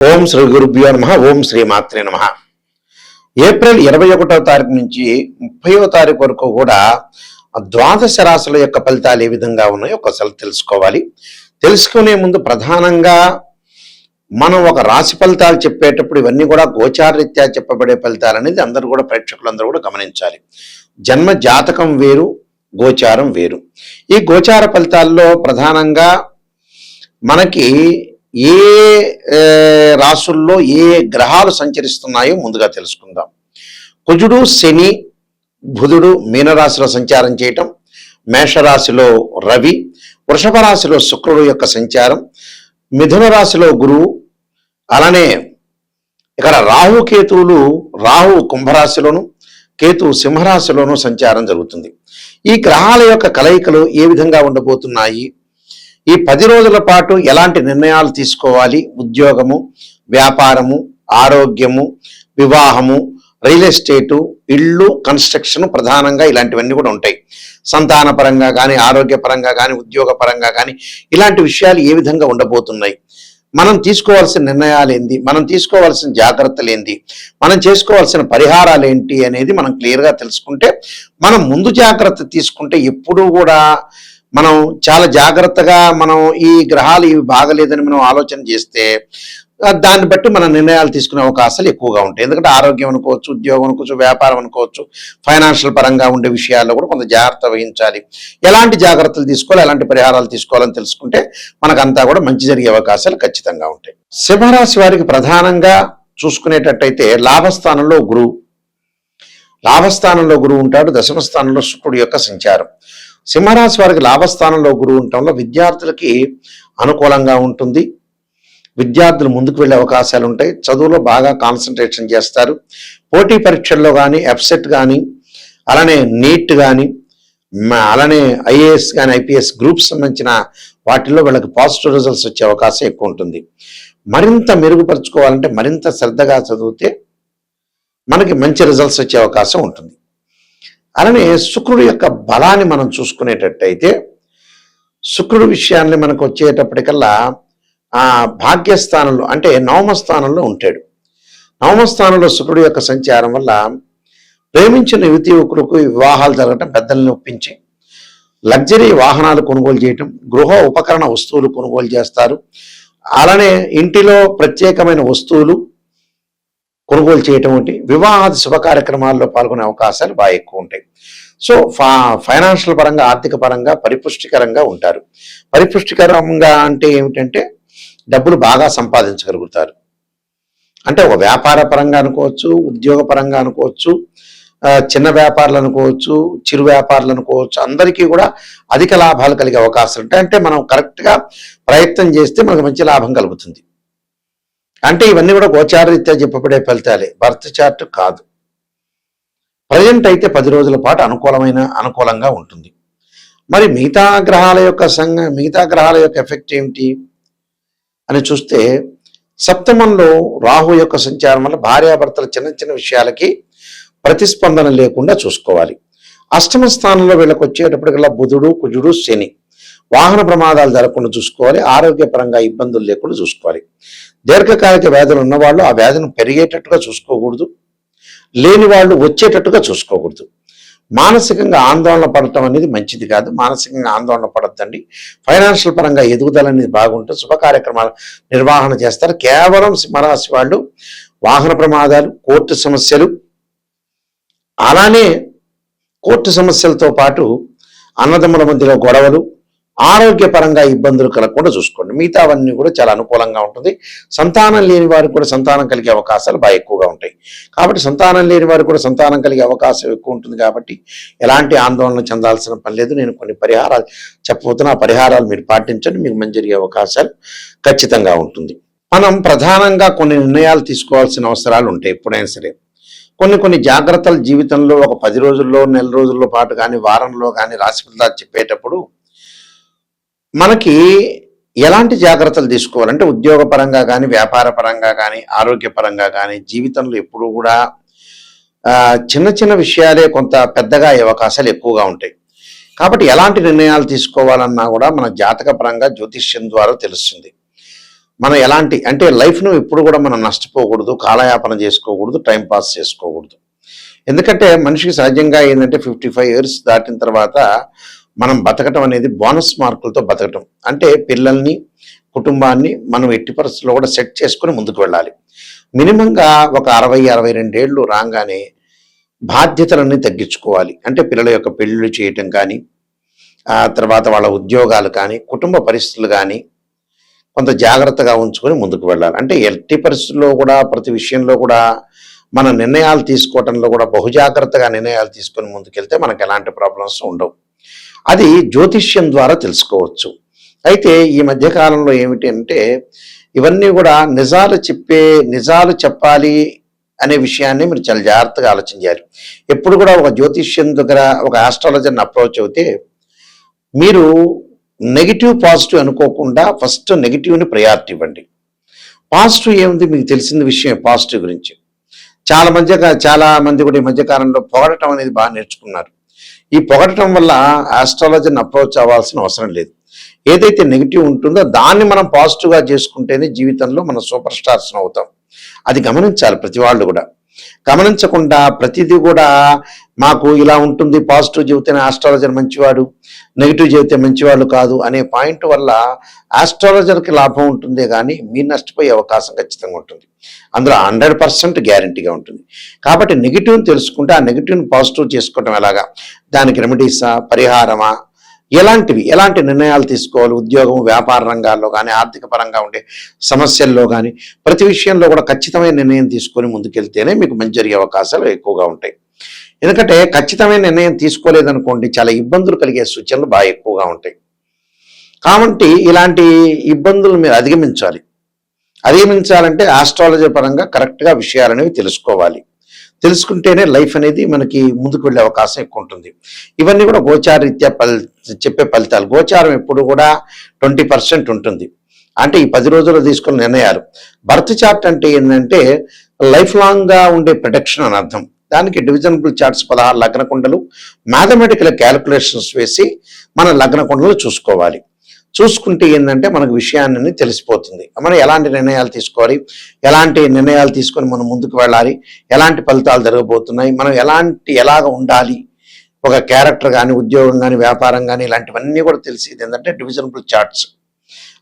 ఓం శ్రీ గురుభ్యో నమః. ఓం శ్రీ మాత్రే నమః. ఏప్రిల్ 21వ తారీఖు నుంచి 30వ తారీఖు వరకు కూడా ద్వాదశ రాశుల యొక్క ఫలితాలు ఏ విధంగా ఉన్నాయో ఒకసారి తెలుసుకోవాలి. తెలుసుకునే ముందు ప్రధానంగా మనం ఒక రాశి ఫలితాలు చెప్పేటప్పుడు ఇవన్నీ కూడా గోచారరీత్యా చెప్పబడే ఫలితాలు అనేది అందరూ కూడా ప్రేక్షకులందరూ కూడా గమనించాలి. జన్మ జాతకం వేరు, గోచారం వేరు. ఈ గోచార ఫలితాల్లో ప్రధానంగా మనకి ఏ రాసుల్లో ఏ గ్రహాలు సంచరిస్తున్నాయో ముందుగా తెలుసుకుందాం. కుజుడు, శని, బుధుడు మీనరాశిలో సంచారం చేయటం, మేషరాశిలో రవి, వృషభ రాశిలో శుక్రుడు యొక్క సంచారం, మిథున రాశిలో గురువు, అలానే ఇక్కడ రాహుకేతువులు, రాహు కుంభరాశిలోను, కేతు సింహరాశిలోను సంచారం జరుగుతుంది. ఈ గ్రహాల యొక్క కలయికలు ఏ విధంగా ఉండబోతున్నాయి, ఈ 10 రోజుల పాటు ఎలాంటి నిర్ణయాలు తీసుకోవాలి, ఉద్యోగము, వ్యాపారము, ఆరోగ్యము, వివాహము, రియల్ ఎస్టేటు, ఇళ్ళు, కన్స్ట్రక్షన్ ప్రధానంగా ఇలాంటివన్నీ కూడా ఉంటాయి. సంతాన పరంగా కానీ, ఆరోగ్యపరంగా కానీ, ఉద్యోగ పరంగా కానీ ఇలాంటి విషయాలు ఏ విధంగా ఉండబోతున్నాయి, మనం తీసుకోవాల్సిన నిర్ణయాలు ఏంటి, మనం తీసుకోవాల్సిన జాగ్రత్తలు ఏంటి, మనం చేసుకోవాల్సిన పరిహారాలు ఏంటి అనేది మనం క్లియర్గా తెలుసుకుంటే, మనం ముందు జాగ్రత్త తీసుకుంటే ఎప్పుడూ కూడా మనం చాలా జాగ్రత్తగా మనం ఈ గ్రహాలు ఇవి బాగలేదని మనం ఆలోచన చేస్తే దాన్ని బట్టి మన నిర్ణయాలు తీసుకునే అవకాశాలు ఎక్కువగా ఉంటాయి. ఎందుకంటే ఆరోగ్యం అనుకోవచ్చు, ఉద్యోగం అనుకోవచ్చు, వ్యాపారం అనుకోవచ్చు, ఫైనాన్షియల్ పరంగా ఉండే విషయాల్లో కూడా కొంత జాగ్రత్త వహించాలి. ఎలాంటి జాగ్రత్తలు తీసుకోవాలి, ఎలాంటి పరిహారాలు తీసుకోవాలని తెలుసుకుంటే మనకంతా కూడా మంచి జరిగే అవకాశాలు ఖచ్చితంగా ఉంటాయి. సింహరాశి వారికి ప్రధానంగా చూసుకునేటట్టయితే లాభస్థానంలో గురువు, లాభస్థానంలో గురువు ఉంటాడు. దశమ స్థానంలో శుక్రుడు యొక్క సంచారం. సింహరాశి వారికి లాభస్థానంలో గురువు ఉండటంలో విద్యార్థులకి అనుకూలంగా ఉంటుంది. విద్యార్థులు ముందుకు వెళ్ళే అవకాశాలు ఉంటాయి. చదువులో బాగా కాన్సన్ట్రేషన్ చేస్తారు. పోటీ పరీక్షల్లో కానీ, ఎఫ్సెట్ కానీ, అలానే నీట్ కానీ, అలానే ఐఏఎస్ కానీ, ఐపీఎస్ గ్రూప్స్ సంబంధించిన వాటిల్లో వీళ్ళకి పాజిటివ్ రిజల్ట్స్ వచ్చే అవకాశం ఎక్కువ ఉంటుంది. మరింత మెరుగుపరుచుకోవాలంటే మరింత శ్రద్ధగా చదివితే మనకి మంచి రిజల్ట్స్ వచ్చే అవకాశం ఉంటుంది. అలానే శుక్రుడు యొక్క బలాన్ని మనం చూసుకునేటట్టయితే శుక్రుడు విషయాన్ని మనకు వచ్చేటప్పటికల్లా భాగ్యస్థానంలో అంటే నవమ స్థానంలో ఉంటాడు. నవమ స్థానంలో శుక్రుడు యొక్క సంచారం వల్ల ప్రేమించిన యువతి యువకులకు వివాహాలు జరగటం, పెద్దల్ని ఒప్పించి లగ్జరీ వాహనాలు కొనుగోలు చేయటం, గృహ ఉపకరణ వస్తువులు కొనుగోలు చేస్తారు. అలానే ఇంటిలో ప్రత్యేకమైన వస్తువులు కొనుగోలు చేయటం వంటి వివాహాది శుభ కార్యక్రమాల్లో పాల్గొనే అవకాశాలు బాగా ఎక్కువ ఉంటాయి. సో ఫైనాన్షియల్ పరంగా, ఆర్థిక పరంగా పరిపుష్టికరంగా ఉంటారు. పరిపుష్టికరంగా అంటే ఏమిటంటే డబ్బులు బాగా సంపాదించగలుగుతారు. అంటే ఒక వ్యాపార పరంగా అనుకోవచ్చు, ఉద్యోగ పరంగా అనుకోవచ్చు, చిన్న వ్యాపారులు అనుకోవచ్చు, చిరు వ్యాపారులు అనుకోవచ్చు, అందరికీ కూడా అధిక లాభాలు కలిగే అవకాశాలు ఉంటాయి. అంటే మనం కరెక్ట్గా ప్రయత్నం చేస్తే మనకు మంచి లాభం కలుగుతుంది. అంటే ఇవన్నీ కూడా గోచారరీత్యా చెప్పబడే ఫలితాలే, బర్త్ చార్ట్ కాదు. ప్రజెంట్ అయితే 10 రోజుల పాటు అనుకూలంగా ఉంటుంది. మరి మిగతా గ్రహాల యొక్క ఎఫెక్ట్ ఏమిటి అని చూస్తే సప్తమంలో రాహు యొక్క సంచారం వల్ల భార్యాభర్తల చిన్న చిన్న విషయాలకి ప్రతిస్పందన లేకుండా చూసుకోవాలి. అష్టమ స్థానంలో వీళ్ళకి వచ్చేటప్పటికల్లా బుధుడు, కుజుడు, శని, వాహన ప్రమాదాలు జరగకుండా చూసుకోవాలి. ఆరోగ్యపరంగా ఇబ్బందులు లేకుండా చూసుకోవాలి. దీర్ఘకాలిక వ్యాధులు ఉన్నవాళ్ళు ఆ వ్యాధిని పెరిగేటట్టుగా చూసుకోకూడదు, లేని వాళ్ళు వచ్చేటట్టుగా చూసుకోకూడదు. మానసికంగా ఆందోళన పడటం అనేది మంచిది కాదు. మానసికంగా ఆందోళన పడద్దండి. ఫైనాన్షియల్ పరంగా ఎదుగుదల అనేది బాగుంటుంది. శుభ కార్యక్రమాలు నిర్వహణ చేస్తారు. కేవలం సింహరాశి వాళ్ళు వాహన ప్రమాదాలు, కోర్టు సమస్యలు, అలానే కోర్టు సమస్యలతో పాటు అన్నదమ్ముల మధ్యలో గొడవలు, ఆరోగ్యపరంగా ఇబ్బందులు కలగకుండా చూసుకోండి. మిగతావన్నీ కూడా చాలా అనుకూలంగా ఉంటుంది. సంతానం లేని వారికి కూడా సంతానం కలిగే అవకాశాలు బాగా ఎక్కువగా ఉంటాయి. కాబట్టి సంతానం లేని వారికి కూడా సంతానం కలిగే అవకాశం ఎక్కువ ఉంటుంది. కాబట్టి ఎలాంటి ఆందోళన చెందాల్సిన పని లేదు. నేను కొన్ని పరిహారాలు చెప్పబోతున్నా. ఆ పరిహారాలు మీరు పాటించండి, మీకు మంచి జరిగే అవకాశాలు ఖచ్చితంగా ఉంటుంది. మనం ప్రధానంగా కొన్ని నిర్ణయాలు తీసుకోవాల్సిన అవసరాలు ఉంటాయి. ఎప్పుడైనా సరే కొన్ని జాగ్రత్తలు జీవితంలో ఒక 10 రోజుల్లో, నెల రోజుల్లో పాటు కానీ, వారంలో కానీ రాశి ఫలితాలు చెప్పేటప్పుడు మనకి ఎలాంటి జాగ్రత్తలు తీసుకోవాలంటే ఉద్యోగ పరంగా కానీ, వ్యాపార పరంగా కానీ, ఆరోగ్యపరంగా కానీ జీవితంలో ఎప్పుడూ కూడా చిన్న చిన్న విషయాలే కొంత పెద్దగా అయ్యే అవకాశాలు ఎక్కువగా ఉంటాయి. కాబట్టి ఎలాంటి నిర్ణయాలు తీసుకోవాలన్నా కూడా మన జాతక పరంగా జ్యోతిష్యం ద్వారా తెలుస్తుంది. మనం ఎలాంటి అంటే లైఫ్ను ఎప్పుడు కూడా మనం నష్టపోకూడదు, కాలయాపన చేసుకోకూడదు, టైం పాస్ చేసుకోకూడదు. ఎందుకంటే మనిషికి సహజంగా ఏంటంటే 55 ఇయర్స్ దాటిన తర్వాత మనం బతకటం అనేది బోనస్ మార్కులతో బతకటం. అంటే పిల్లల్ని, కుటుంబాన్ని మనం ఎట్టి పరిస్థితుల్లో కూడా సెట్ చేసుకుని ముందుకు వెళ్ళాలి. మినిమంగా ఒక 60-62 ఏళ్ళు రాగానే బాధ్యతలన్నీ తగ్గించుకోవాలి. అంటే పిల్లల యొక్క పెళ్ళిళ్ళు చేయటం కానీ, ఆ తర్వాత వాళ్ళ ఉద్యోగాలు కానీ, కుటుంబ పరిస్థితులు కానీ కొంత జాగ్రత్తగా ఉంచుకొని ముందుకు వెళ్ళాలి. అంటే ఎట్టి పరిస్థితుల్లో కూడా ప్రతి విషయంలో కూడా మన నిర్ణయాలు తీసుకోవటంలో కూడా బహుజాగ్రత్తగా నిర్ణయాలు తీసుకొని ముందుకెళ్తే మనకు ఎలాంటి ప్రాబ్లమ్స్ ఉండవు. అది జ్యోతిష్యం ద్వారా తెలుసుకోవచ్చు. అయితే ఈ మధ్య కాలంలో ఏమిటి అంటే ఇవన్నీ కూడా నిజాలు చెప్పాలి అనే విషయాన్ని మీరు చాలా జాగ్రత్తగా ఆలోచించాలి. ఎప్పుడు కూడా ఒక జ్యోతిష్యం దగ్గర ఒక ఆస్ట్రాలజర్ని అప్రోచ్ అవుతే మీరు నెగిటివ్ పాజిటివ్ అనుకోకుండా ఫస్ట్ నెగిటివ్ని ప్రయారిటీ ఇవ్వండి. పాజిటివ్ ఏముంది మీకు తెలిసిన విషయం పాజిటివ్ గురించి. చాలా మంది కూడా ఈ మధ్యకాలంలో పొగడటం అనేది బాగా నేర్చుకున్నారు. ఈ పొగడటం వల్ల ఆస్ట్రాలజర్ని అప్రోచ్ అవ్వాల్సిన అవసరం లేదు. ఏదైతే నెగిటివ్ ఉంటుందో దాన్ని మనం పాజిటివ్గా చేసుకుంటేనే జీవితంలో మనం సూపర్ స్టార్స్ అవుతాం. అది గమనించాలి ప్రతి వాళ్ళు కూడా. గమనించకుండా ప్రతిదీ కూడా మాకు ఇలా ఉంటుంది, పాజిటివ్ చెబితేనే ఆస్ట్రాలజర్ మంచివాడు, నెగిటివ్ చెబితే మంచివాళ్ళు కాదు అనే పాయింట్ వల్ల ఆస్ట్రాలజర్కి లాభం ఉంటుందే కానీ మీరు నష్టపోయే అవకాశం ఖచ్చితంగా ఉంటుంది. అందులో 100% గ్యారంటీగా ఉంటుంది. కాబట్టి నెగిటివ్ని తెలుసుకుంటే ఆ నెగిటివ్ని పాజిటివ్ చేసుకోవటం ఎలాగా, దానికి రెమెడీసా, పరిహారమా, ఎలాంటి నిర్ణయాలు తీసుకోవాలి, ఉద్యోగం, వ్యాపార రంగాల్లో కానీ, ఆర్థిక పరంగా ఉండే సమస్యల్లో కానీ ప్రతి విషయంలో కూడా ఖచ్చితమైన నిర్ణయం తీసుకొని ముందుకెళ్తేనే మీకు మంచి జరిగే అవకాశాలు ఎక్కువగా ఉంటాయి. ఎందుకంటే ఖచ్చితమైన నిర్ణయం తీసుకోలేదనుకోండి చాలా ఇబ్బందులు కలిగే సూచనలు బాగా ఎక్కువగా ఉంటాయి. కాబట్టి ఇలాంటి ఇబ్బందులు మీరు అధిగమించాలంటే ఆస్ట్రాలజీ పరంగా కరెక్ట్గా విషయాలనేవి తెలుసుకోవాలి. తెలుసుకుంటేనే లైఫ్ అనేది మనకి ముందుకు వెళ్ళే అవకాశం ఎక్కువ ఉంటుంది. ఇవన్నీ కూడా గోచారరీత్యా చెప్పే ఫలితాలు. గోచారం ఎప్పుడు కూడా 20% ఉంటుంది. అంటే ఈ 10 రోజుల్లో తీసుకున్న నిర్ణయాలు. బర్త్ చార్ట్ అంటే ఏంటంటే లైఫ్ లాంగ్గా ఉండే ప్రొటెక్షన్ అని అర్థం. దానికి డివిజనబుల్ చార్ట్స్ 16 లగ్న కుండలు మ్యాథమెటికల్ క్యాలిక్యులేషన్స్ వేసి మన లగ్న కుండలు చూసుకోవాలి. చూసుకుంటే ఏంటంటే మనకు విషయాన్ని తెలిసిపోతుంది. మనం ఎలాంటి నిర్ణయాలు తీసుకోవాలి, ఎలాంటి నిర్ణయాలు తీసుకొని మనం ముందుకు వెళ్ళాలి, ఎలాంటి ఫలితాలు జరగబోతున్నాయి, మనం ఎలాగ ఉండాలి, ఒక క్యారెక్టర్ కానీ, ఉద్యోగం కానీ, వ్యాపారం కానీ ఇలాంటివన్నీ కూడా తెలిసేది ఏంటంటే డివిజనబుల్ చార్ట్స్.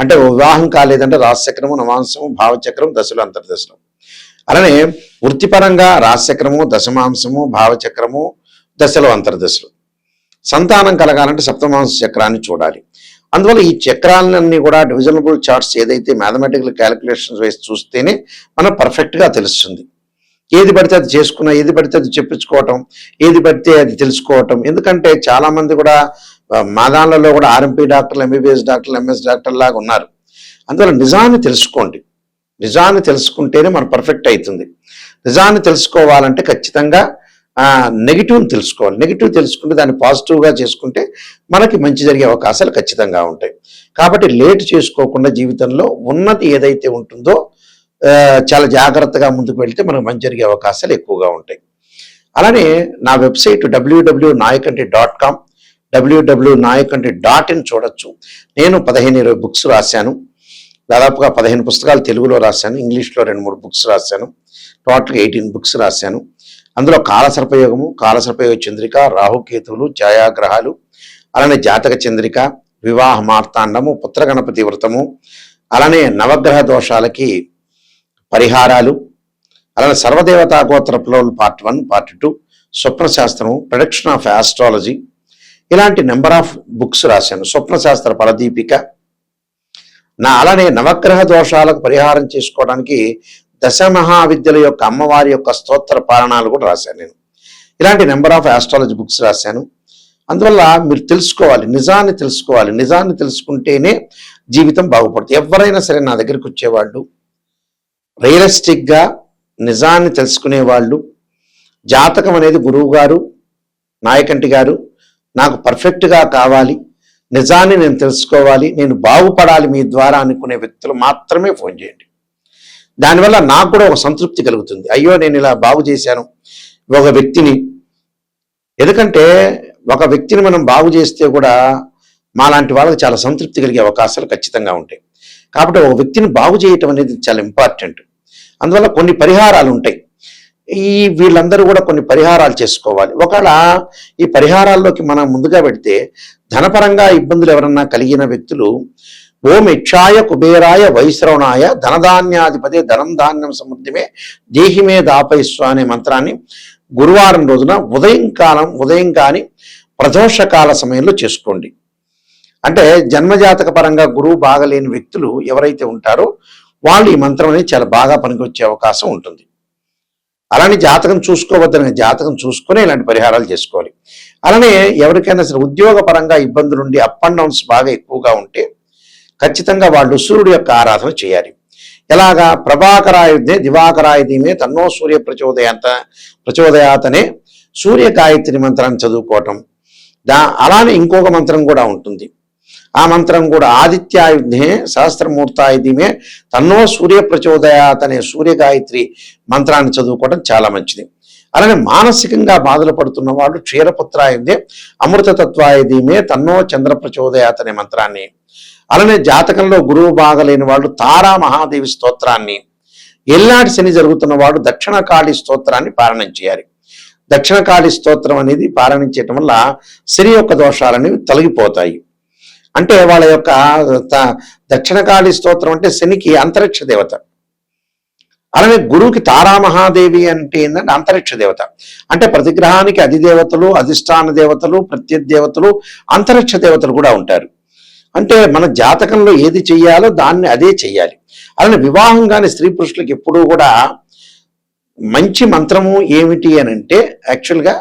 అంటే వివాహం కాలేదంటే రాశిచక్రము, నవాంశము, భావచక్రం, దశలు, అంతర్దశలు. అలానే వృత్తిపరంగా రాశిచక్రము, దశమాంశము, భావచక్రము, దశలు, అంతర్దశలు. సంతానం కలగాలంటే సప్తమాంశ చక్రాన్ని చూడాలి. అందువల్ల ఈ చక్రాలన్నీ కూడా డివిజనబుల్ చార్ట్స్ ఏదైతే మ్యాథమెటికల్ క్యాలిక్యులేషన్స్ వేసి చూస్తేనే మనకు పర్ఫెక్ట్గా తెలుస్తుంది. ఏది పడితే అది చేసుకున్నా, ఏది పడితే అది చెప్పించుకోవటం, ఏది పడితే అది తెలుసుకోవటం. ఎందుకంటే చాలామంది కూడా మా దానిలో కూడా ఆర్ఎంపీ డాక్టర్లు, ఎంబీబీఎస్ డాక్టర్లు, ఎంఎస్ డాక్టర్ లాగా ఉన్నారు. అందువల్ల నిజాన్ని తెలుసుకోండి. నిజాన్ని తెలుసుకుంటేనే మనం పర్ఫెక్ట్ అవుతుంది. నిజాన్ని తెలుసుకోవాలంటే ఖచ్చితంగా నెగిటివ్ని తెలుసుకోవాలి. నెగిటివ్ తెలుసుకుంటే దాన్ని పాజిటివ్గా చేసుకుంటే మనకి మంచి జరిగే అవకాశాలు ఖచ్చితంగా ఉంటాయి. కాబట్టి లేట్ చేసుకోకుండా జీవితంలో ఉన్నది ఏదైతే ఉంటుందో చాలా జాగ్రత్తగా ముందుకు వెళ్తే మనకు మంచి జరిగే అవకాశాలు ఎక్కువగా ఉంటాయి. అలానే నా వెబ్సైట్ www.nayakanti.com, www.nayakanti.in చూడొచ్చు. నేను 15-20 బుక్స్ రాశాను. దాదాపుగా 15 పుస్తకాలు తెలుగులో రాశాను, ఇంగ్లీష్లో 2-3 బుక్స్ రాశాను. టోటల్గా 18 బుక్స్ రాశాను. అందులో కాలసర్పయోగము, కాలసర్పయోగ చంద్రిక, రాహుకేతువులు, ఛాయాగ్రహాలు, అలానే జాతక చంద్రిక, వివాహ మార్తాండము, పుత్రగణపతి వ్రతము, అలానే నవగ్రహ దోషాలకి పరిహారాలు, అలానే సర్వదేవతా గోత్రపులో పార్ట్ 1, పార్ట్ 2, స్వప్నశాస్త్రము, ప్రొడక్షన్ ఆఫ్ ఆస్ట్రాలజీ, ఇలాంటి నెంబర్ ఆఫ్ బుక్స్ రాశాను. స్వప్నశాస్త్ర ఫలదీపిక. అలానే నవగ్రహ దోషాలకు పరిహారం చేసుకోవడానికి దశమహావిద్యల యొక్క అమ్మవారి యొక్క స్తోత్ర పారాయణాలు కూడా రాశాను నేను. ఇలాంటి నెంబర్ ఆఫ్ ఆస్ట్రాలజీ బుక్స్ రాశాను. అందువల్ల మీరు తెలుసుకోవాలి, నిజాన్ని తెలుసుకోవాలి. నిజాన్ని తెలుసుకుంటేనే జీవితం బాగుపడుతుంది. ఎవరైనా సరే నా దగ్గరికి వచ్చేవాళ్ళు రియలిస్టిక్గా నిజాన్ని తెలుసుకునేవాళ్ళు, జాతకం అనేది గురువు గారు, నాయకంటి గారు నాకు పర్ఫెక్ట్గా కావాలి, నిజాన్ని నేను తెలుసుకోవాలి, నేను బాగుపడాలి మీ ద్వారా అనుకునే వ్యక్తులు మాత్రమే ఫోన్ చేయండి. దానివల్ల నాకు కూడా ఒక సంతృప్తి కలుగుతుంది. అయ్యో నేను ఇలా బాగు చేశాను ఒక వ్యక్తిని. ఎందుకంటే ఒక వ్యక్తిని మనం బాగు చేస్తే కూడా మాలాంటి వాళ్ళకి చాలా సంతృప్తి కలిగే అవకాశాలు ఖచ్చితంగా ఉంటాయి. కాబట్టి ఒక వ్యక్తిని బాగు చేయటం అనేది చాలా ఇంపార్టెంట్. అందువల్ల కొన్ని పరిహారాలు ఉంటాయి. వీళ్ళందరూ కూడా కొన్ని పరిహారాలు చేసుకోవాలి. ఒకవేళ ఈ పరిహారాల్లోకి మనం ముందుగా పెడితే ధనపరంగా ఇబ్బందులు ఎవరన్నా కలిగిన వ్యక్తులు ఓం యక్షాయ కుబేరాయ వైశ్రవణాయ ధనధాన్యాధిపతి ధనం ధాన్యం సమృద్ధిమే దేహిమే దాపయిస్వ అనే మంత్రాన్ని గురువారం రోజున ఉదయం కానీ ప్రదోషకాల సమయంలో చేసుకోండి. అంటే జన్మజాతక పరంగా గురువు బాగలేని వ్యక్తులు ఎవరైతే ఉంటారో వాళ్ళు ఈ మంత్రం అనేది చాలా బాగా పనికొచ్చే అవకాశం ఉంటుంది. అలానే జాతకం చూసుకోవద్దని, జాతకం చూసుకునే ఇలాంటి పరిహారాలు చేసుకోవాలి. అలానే ఎవరికైనా సరే ఉద్యోగ పరంగా ఇబ్బందులుండి అప్ అండ్ డౌన్స్ బాగా ఎక్కువగా ఉంటే ఖచ్చితంగా వాళ్ళు సూర్యుడి యొక్క ఆరాధన చేయాలి. ఎలాగా? ప్రభాకరాయుధే దివాకరాయుధీమే తన్నో సూర్య ప్రచోదయాతనే సూర్య గాయత్రి మంత్రాన్ని చదువుకోవటం. అలానే ఇంకొక మంత్రం కూడా ఉంటుంది. ఆ మంత్రం కూడా ఆదిత్యాయుధే సహస్రమూర్తాయుధీమే తన్నో సూర్య ప్రచోదయాత్ అనే సూర్య గాయత్రి మంత్రాన్ని చదువుకోవడం చాలా మంచిది. అలానే మానసికంగా బాధలు పడుతున్న వాళ్ళు క్షీరపుత్రాయుధే అమృతతత్వాయుధీమే తన్నో చంద్ర ప్రచోదయాత్ అనే మంత్రాన్ని, అలానే జాతకంలో గురువు బాగలేని వాళ్ళు తారా మహాదేవి స్తోత్రాన్ని, ఎల్లాటి శని జరుగుతున్న వాడు దక్షిణకాళి స్తోత్రాన్ని పారాయణం చేయాలి. దక్షిణకాళి స్తోత్రం అనేది పారాయణం చేయటం వల్ల శని యొక్క దోషాలనేవి తొలగిపోతాయి. అంటే వాళ్ళ యొక్క దక్షిణకాళి స్తోత్రం అంటే శనికి అంతరిక్ష దేవత. అలానే గురువుకి తారామహాదేవి అంటే ఏంటంటే అంతరిక్ష దేవత. అంటే ప్రతి గ్రహానికి అధిదేవతలు, అధిష్టాన దేవతలు, ప్రత్యర్థేవతలు, అంతరిక్ష దేవతలు కూడా ఉంటారు. అంటే మన జాతకంలో ఏది చెయ్యాలో దాన్ని అదే చెయ్యాలి. అలానే వివాహం కాని స్త్రీ పురుషులకు ఎప్పుడూ కూడా మంచి మంత్రము ఏమిటి అని అంటే యాక్చువల్గా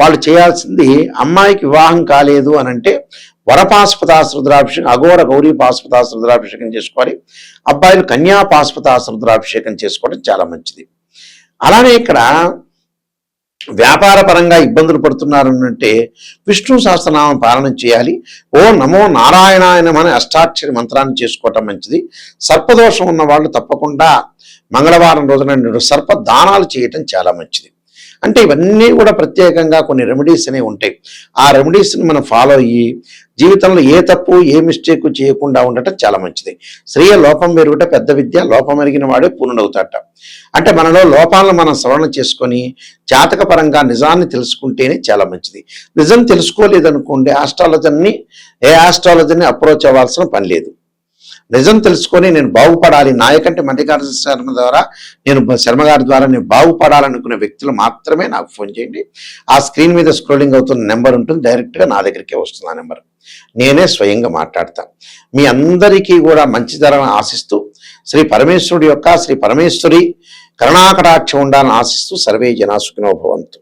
వాళ్ళు చేయాల్సింది, అమ్మాయికి వివాహం కాలేదు అని అంటే వరపాశుపతాస రుద్రాభిషేకం, అఘోర గౌరీ పాశుపతాస రుద్రాభిషేకం చేసుకోవాలి. అబ్బాయిలు కన్యా పాశుపతాస రుద్రాభిషేకం చేసుకోవడం చాలా మంచిది. అలానే ఇక్కడ వ్యాపార పరంగా ఇబ్బందులు పడుతున్నారంటే విష్ణు సహస్రనామం పాలన చేయాలి. ఓ నమో నారాయణాయ నమః అనే అష్టాక్షరి మంత్రాన్ని చేసుకోవటం మంచిది. సర్పదోషం ఉన్న వాళ్ళు తప్పకుండా మంగళవారం రోజున సర్ప దానాలు చేయటం చాలా మంచిది. అంటే ఇవన్నీ కూడా ప్రత్యేకంగా కొన్ని రెమెడీస్ అనేవి ఉంటాయి. ఆ రెమెడీస్ని మనం ఫాలో అయ్యి జీవితంలో ఏ తప్పు ఏ మిస్టేక్ చేయకుండా ఉండటం చాలా మంచిది. స్త్రీయ లోపం పెరుగుట పెద్ద విద్య, లోపం ఎరిగిన వాడే పూర్ణుడవుతాట. అంటే మనలో లోపాలను మనం సవరణ చేసుకొని జాతక పరంగా నిజాన్ని తెలుసుకుంటేనే చాలా మంచిది. నిజం తెలుసుకోలేదనుకోండి ఏ ఆస్ట్రాలజీని అప్రోచ్ అవ్వాల్సిన పని లేదు. నిజం తెలుసుకొని నేను బాగుపడాలి, నాయకంటే మల్లికార్జున శర్మ గారి ద్వారా నేను బాగుపడాలనుకునే వ్యక్తులు మాత్రమే నాకు ఫోన్ చేయండి. ఆ స్క్రీన్ మీద స్క్రోలింగ్ అవుతున్న నెంబర్ ఉంటుంది, డైరెక్ట్గా నా దగ్గరికే వస్తుంది ఆ నెంబర్. నేనే స్వయంగా మాట్లాడతాను. మీ అందరికీ కూడా మంచి జరగని ఆశిస్తూ శ్రీ పరమేశ్వరుడి యొక్క శ్రీ పరమేశ్వరి కరుణాకటాక్షం ఉండాలని ఆశిస్తూ సర్వే జనా సుఖినో భవంతు.